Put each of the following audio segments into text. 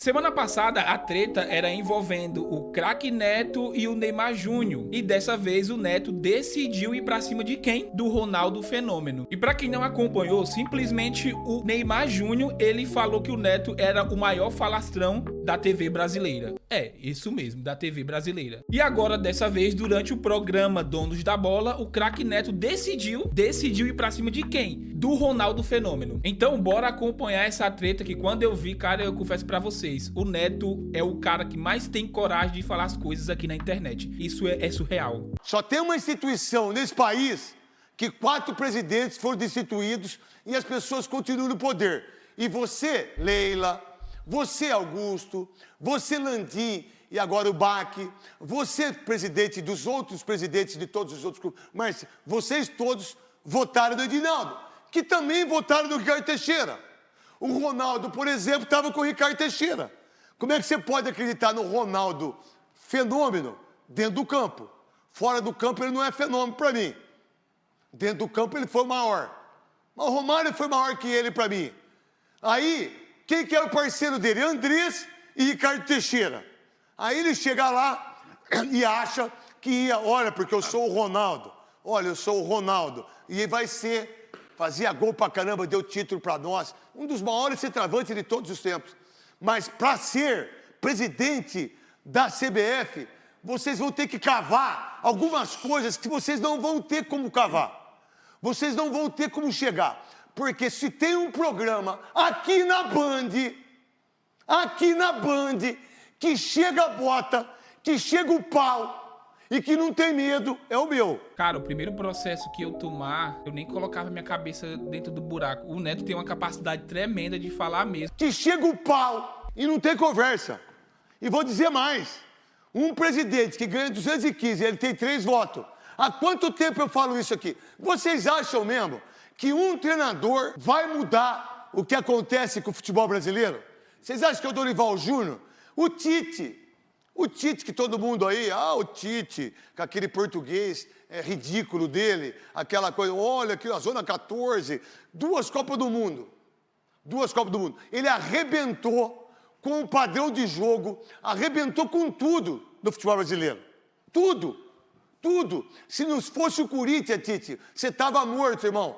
Semana passada, a treta era envolvendo o craque Neto e o Neymar Júnior. E dessa vez o Neto decidiu ir pra cima de quem? Do Ronaldo Fenômeno. E pra quem não acompanhou, simplesmente o Neymar Júnior, ele falou que o Neto era o maior falastrão da TV brasileira. É, isso mesmo, da TV brasileira. E agora, dessa vez, durante o programa Donos da Bola, o craque Neto decidiu ir pra cima de quem? Do Ronaldo Fenômeno. Então, bora acompanhar essa treta que quando eu vi, cara, eu confesso pra vocês, o Neto é o cara que mais tem coragem de falar as coisas aqui na internet. Isso é surreal. Só tem uma instituição nesse país que 4 presidentes foram destituídos e as pessoas continuam no poder. E você, Leila, você, Augusto, você, Landim, e agora o Baque, você, presidente dos outros presidentes de todos os outros grupos, mas vocês todos votaram no Edinaldo, que também votaram no Ricardo Teixeira. O Ronaldo, por exemplo, estava com o Ricardo Teixeira. Como é que você pode acreditar no Ronaldo fenômeno dentro do campo? Fora do campo ele não é fenômeno para mim. Dentro do campo ele foi maior. Mas o Romário foi maior que ele para mim. Aí, quem que era o parceiro dele? Andrés e Ricardo Teixeira. Aí ele chega lá e acha que ia, olha, porque eu sou o Ronaldo. Olha, eu sou o Ronaldo. E vai ser... Fazia gol pra caramba, deu título pra nós. Um dos maiores centroavantes de todos os tempos. Mas para ser presidente da CBF, vocês vão ter que cavar algumas coisas que vocês não vão ter como cavar. Vocês não vão ter como chegar. Porque se tem um programa aqui na Band, que chega a bota, que chega o pau, e que não tem medo, é o meu. Cara, o primeiro processo que eu tomar, eu nem colocava minha cabeça dentro do buraco. O Neto tem uma capacidade tremenda de falar mesmo. Que chega o pau e não tem conversa. E vou dizer mais. Um presidente que ganha 215 e ele tem 3 votos. Há quanto tempo eu falo isso aqui? Vocês acham mesmo que um treinador vai mudar o que acontece com o futebol brasileiro? Vocês acham que é o Dorival Júnior? O Tite, que todo mundo aí, o Tite, com aquele português ridículo dele, aquela coisa, olha aqui, a Zona 14, 2 Copas do Mundo. Ele arrebentou com o padrão de jogo, arrebentou com tudo do futebol brasileiro. Tudo. Se não fosse o Corinthians, Tite, você estava morto, irmão.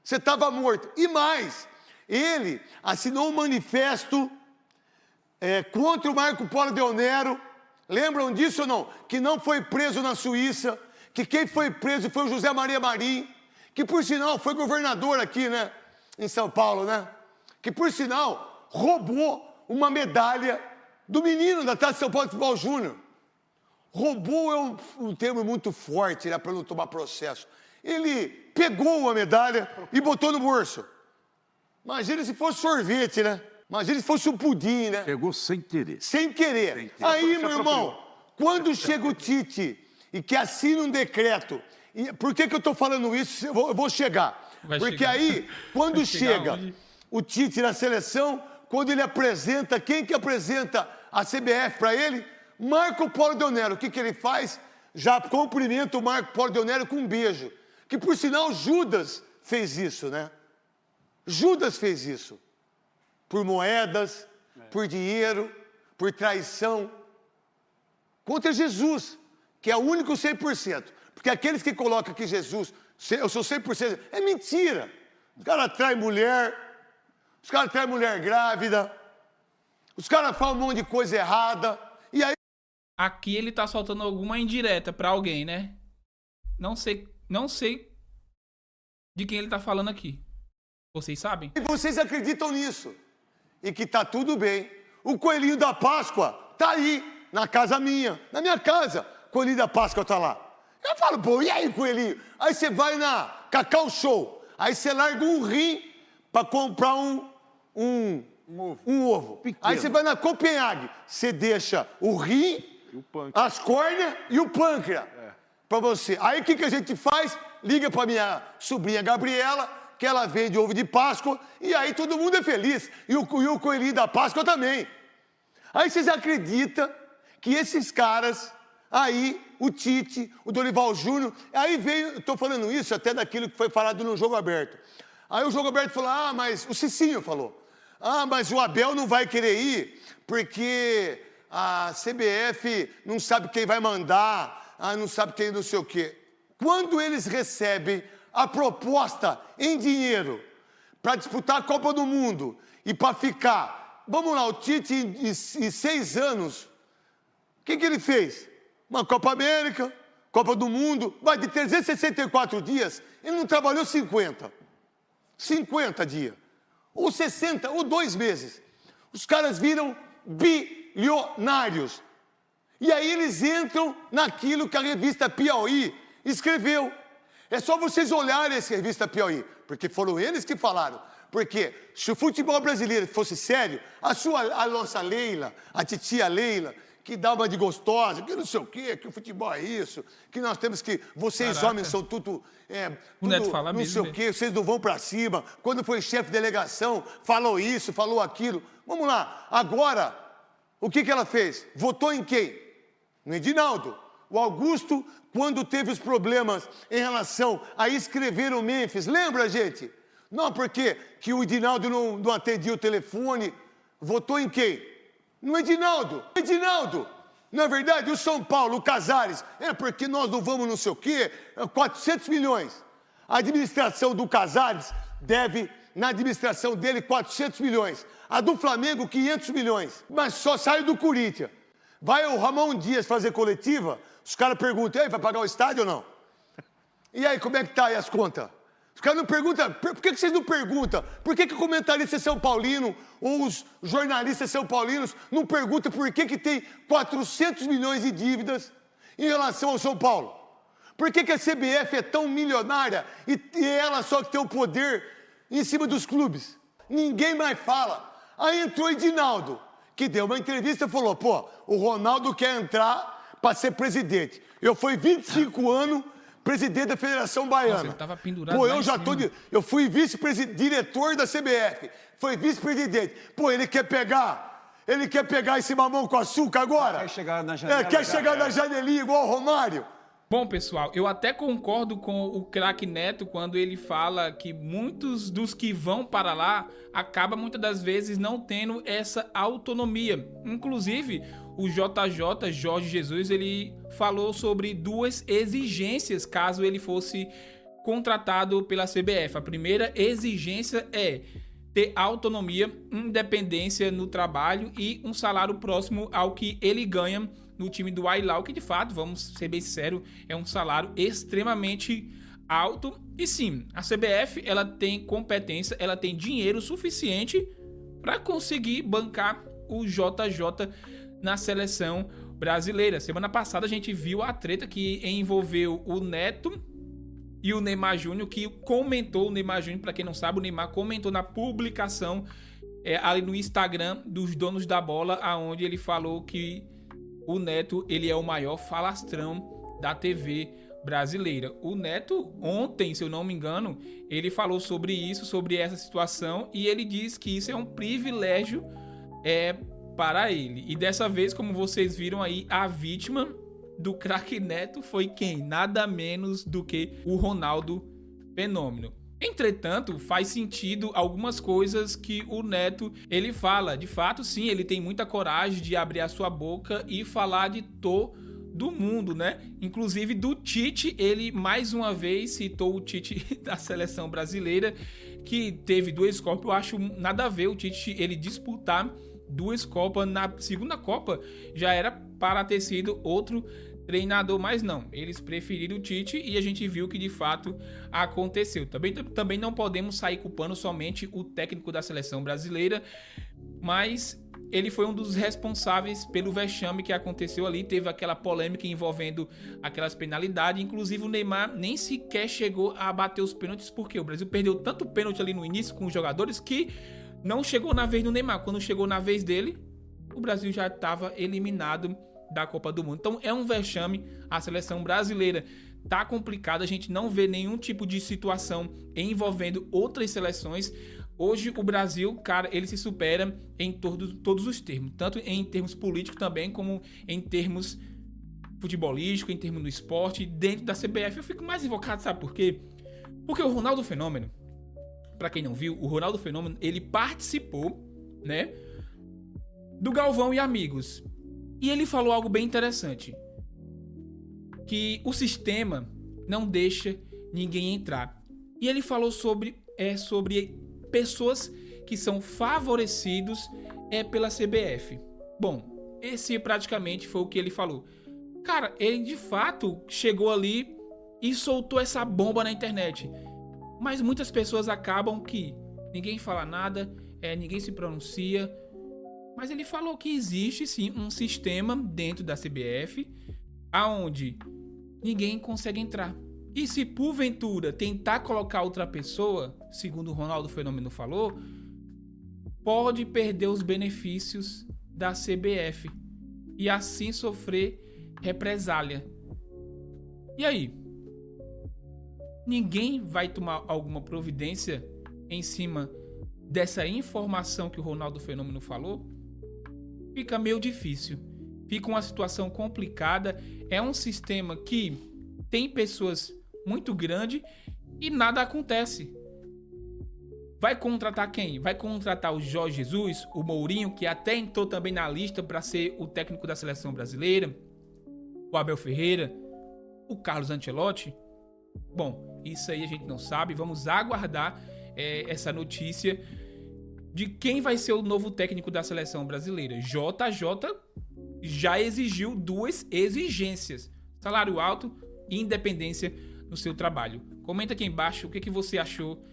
Você estava morto. E mais, ele assinou um manifesto contra o Marco Polo Del Nero. Lembram disso ou não? Que não foi preso na Suíça, que quem foi preso foi o José Maria Marim, que por sinal foi governador aqui, né? Em São Paulo, né? Que por sinal roubou uma medalha do menino da Taça de São Paulo de Futebol Júnior. Roubou é um termo muito forte, né? Para não tomar processo. Ele pegou uma medalha e botou no bolso. Imagina se fosse sorvete, né? Imagina se fosse um pudim, né? Pegou sem querer. Sem querer. Aí, meu irmão, quando chega o Tite e que assina um decreto... Por que eu estou falando isso? Eu vou chegar. Porque aí, quando chega o Tite na seleção, quando ele apresenta... Quem que apresenta a CBF para ele? Marco Polo Del Nero. O que ele faz? Já cumprimenta o Marco Polo Del Nero com um beijo. Que, por sinal, Judas fez isso, né? Judas fez isso. Por moedas, por dinheiro, por traição. Contra Jesus, que é o único 100%. Porque aqueles que colocam que Jesus, eu sou 100%, é mentira. Os caras traem mulher, os caras traem mulher grávida, os caras falam um monte de coisa errada, e aí... Aqui ele tá soltando alguma indireta pra alguém, né? Não sei de quem ele tá falando aqui. Vocês sabem? E vocês acreditam nisso. E que tá tudo bem. O coelhinho da Páscoa tá aí, na casa minha, na minha casa. O coelhinho da Páscoa tá lá. Eu falo, pô, e aí, coelhinho? Aí você vai na Cacau Show, aí você larga um rim pra comprar um ovo. Pequeno. Aí você vai na Copenhague, você deixa o rim, as córneas e o pâncreas pra você. Aí o que a gente faz? Liga pra minha sobrinha Gabriela, que ela vende ovo de Páscoa, e aí todo mundo é feliz. E o coelhinho da Páscoa também. Aí vocês acreditam que esses caras, aí, o Tite, o Dorival Júnior, aí veio, estou falando isso até daquilo que foi falado no Jogo Aberto. Aí o Jogo Aberto falou, mas o Cicinho falou, Ah, mas o Abel não vai querer ir porque a CBF não sabe quem vai mandar, não sabe quem não sei o quê. Quando eles recebem a proposta em dinheiro para disputar a Copa do Mundo e para ficar, vamos lá, o Tite em 6 anos, o que ele fez? Uma Copa América, Copa do Mundo, vai de 364 dias, ele não trabalhou 50 dias, ou 60, ou 2 meses. Os caras viram bilionários. E aí eles entram naquilo que a revista Piauí escreveu. É só vocês olharem essa revista Piauí, porque foram eles que falaram. Porque se o futebol brasileiro fosse sério, a nossa Leila, a titia Leila, que dá uma de gostosa, que não sei o quê, que o futebol é isso, que nós temos que... Vocês, Caraca. Homens, são tudo... O Neto fala não mesmo, sei o quê, vocês não vão pra cima. Quando foi chefe de delegação, falou isso, falou aquilo. Vamos lá. Agora, o que ela fez? Votou em quem? No Edinaldo. O Augusto, quando teve os problemas em relação a escrever o Mênfis, lembra, gente? Não, porque que o Edinaldo não atendia o telefone. Votou em quem? No Edinaldo. Edinaldo. Não é verdade? O São Paulo, o Casares, porque nós não vamos não sei o quê, 400 milhões. A administração do Casares deve, na administração dele, 400 milhões. A do Flamengo, 500 milhões. Mas só sai do Corinthians. Vai o Ramon Dias fazer coletiva, os caras perguntam, vai pagar o estádio ou não? E aí, como é que tá aí as contas? Os caras não perguntam, por que vocês não perguntam? Por que o comentarista é São Paulino ou os jornalistas são paulinos não perguntam por que tem 400 milhões de dívidas em relação ao São Paulo? Por que a CBF é tão milionária e ela só que tem o poder em cima dos clubes? Ninguém mais fala. Aí entrou o Edinaldo, que deu uma entrevista e falou, o Ronaldo quer entrar para ser presidente. Eu fui 25 anos presidente da Federação Baiana. Nossa, ele tava pendurado eu fui vice-diretor da CBF, foi vice-presidente. Ele quer pegar esse mamão com açúcar agora? Quer chegar na janela. Quer chegar na janelinha igual o Romário. Bom, pessoal, eu até concordo com o craque Neto quando ele fala que muitos dos que vão para lá acabam muitas das vezes não tendo essa autonomia. Inclusive, o JJ, Jorge Jesus, ele falou sobre 2 exigências caso ele fosse contratado pela CBF. A primeira exigência é ter autonomia, independência no trabalho e um salário próximo ao que ele ganha no time do Al-Hilal, que de fato, vamos ser bem sinceros, é um salário extremamente alto. E sim, a CBF ela tem competência, ela tem dinheiro suficiente para conseguir bancar o JJ na seleção brasileira. Semana passada a gente viu a treta que envolveu o Neto e o Neymar Júnior, que comentou, o Neymar Júnior, para quem não sabe, o Neymar comentou na publicação ali no Instagram dos donos da bola, aonde ele falou que o Neto, ele é o maior falastrão da TV brasileira. O Neto, ontem, se eu não me engano, ele falou sobre isso, sobre essa situação, e ele diz que isso é um privilégio para ele. E dessa vez, como vocês viram aí, a vítima do craque Neto foi quem? Nada menos do que o Ronaldo Fenômeno. Entretanto, faz sentido algumas coisas que o Neto ele fala. De fato, sim, ele tem muita coragem de abrir a sua boca e falar de todo mundo, né? Inclusive do Tite, ele mais uma vez citou o Tite da seleção brasileira, que teve 2 Copas. Eu acho nada a ver o Tite ele disputar 2 Copas. Na segunda Copa já era para ter sido outro treinador, mas não, eles preferiram o Tite e a gente viu que de fato aconteceu. Também não podemos sair culpando somente o técnico da seleção brasileira, mas ele foi um dos responsáveis pelo vexame que aconteceu ali. Teve aquela polêmica envolvendo aquelas penalidades, inclusive o Neymar nem sequer chegou a bater os pênaltis, porque o Brasil perdeu tanto pênalti ali no início com os jogadores que não chegou na vez do Neymar. Quando chegou na vez dele, o Brasil já estava eliminado da Copa do Mundo. Então é um vexame. A seleção brasileira tá complicada, a gente não vê nenhum tipo de situação envolvendo outras seleções. Hoje o Brasil, cara, ele se supera em todos os termos, tanto em termos políticos também, como em termos futebolísticos, em termos do esporte, dentro da CBF. Eu fico mais invocado, sabe por quê? Porque o Ronaldo Fenômeno, pra quem não viu, o Ronaldo Fenômeno, ele participou né? Do Galvão e amigos. E ele falou algo bem interessante. Que o sistema não deixa ninguém entrar. E ele falou sobre pessoas que são favorecidos pela CBF. Bom, esse praticamente foi o que ele falou. Cara, ele de fato chegou ali e soltou essa bomba na internet. Mas muitas pessoas acabam que ninguém fala nada, ninguém se pronuncia. Mas ele falou que existe sim um sistema dentro da CBF aonde ninguém consegue entrar. E se porventura tentar colocar outra pessoa, segundo o Ronaldo Fenômeno falou, pode perder os benefícios da CBF e assim sofrer represália. E aí? Ninguém vai tomar alguma providência em cima dessa informação que o Ronaldo Fenômeno falou? Fica meio difícil. Fica uma situação complicada. É um sistema que tem pessoas muito grandes e nada acontece. Vai contratar quem? Vai contratar o Jorge Jesus, o Mourinho, que até entrou também na lista para ser o técnico da seleção brasileira, o Abel Ferreira, o Carlos Ancelotti? Bom, isso aí a gente não sabe. Vamos aguardar essa notícia de quem vai ser o novo técnico da seleção brasileira. JJ já exigiu 2 exigências: salário alto e independência no seu trabalho. Comenta aqui embaixo o que você achou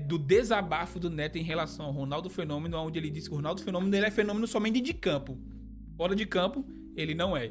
do desabafo do Neto em relação ao Ronaldo Fenômeno, onde ele disse que o Ronaldo Fenômeno ele é fenômeno somente de campo. Fora de campo, ele não é.